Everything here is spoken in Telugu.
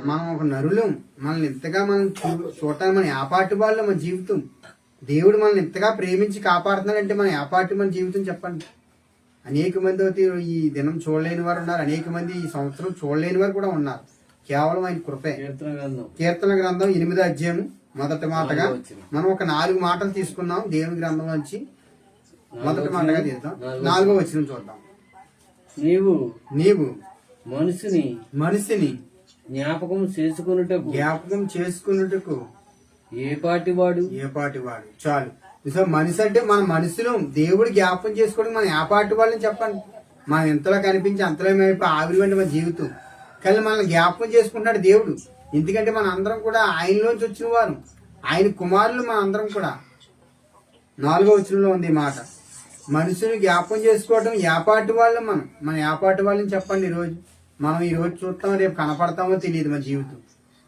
మనం ఒక నరులం. మనల్ని ఇంతగా మనం చూడటానికి మన యాపాటి వాళ్ళు మన జీవితం. దేవుడు మనల్ని ఇంతగా ప్రేమించి కాపాడుతున్నాడంటే మన యాపాటి మన జీవితం చెప్పండి. అనేక మంది అయితే ఈ దినం చూడలేని వారు ఉన్నారు, అనేక మంది ఈ సంవత్సరం చూడలేని వారు కూడా ఉన్నారు. కేవలం ఆయన కృపే. కీర్తన గ్రంథం 8వ అధ్యాయం మొదటి మాటగా మనం ఒక 4 మాటలు తీసుకున్నాం దేవుని గ్రంథం నుంచి. మొదటి మాటగా తీద్దాం, 4వ వచనం చూద్దాం. నీవు మనిషిని జ్ఞాపకం చేసుకున్నట్టుకు ఏ పాటి వాడు చాలు. సో మనిషి అంటే మన మనుషులు దేవుడు జ్ఞాపకం చేసుకోవడం మన ఏ పాటి వాళ్ళని చెప్పండి. మనం ఎంతలో కనిపించి అంతలో ఆవిరి వంటి మన జీవితం, కానీ మనల్ని జ్ఞాపకం చేసుకుంటాడు దేవుడు. ఎందుకంటే మన అందరం కూడా ఆయనలోంచి వచ్చిన వారు, ఆయన కుమారులు మన అందరం కూడా. 4వ వచనంలో ఉంది ఈ మాట, మనుషుని జ్ఞాపకం చేసుకోవడం ఏపాటి వాళ్ళం. మన ఏపాటి వాళ్ళని చెప్పండి. ఈ రోజు మనం ఈ రోజు చూస్తామో రేపు కనపడతామో తెలియదు మన జీవితం.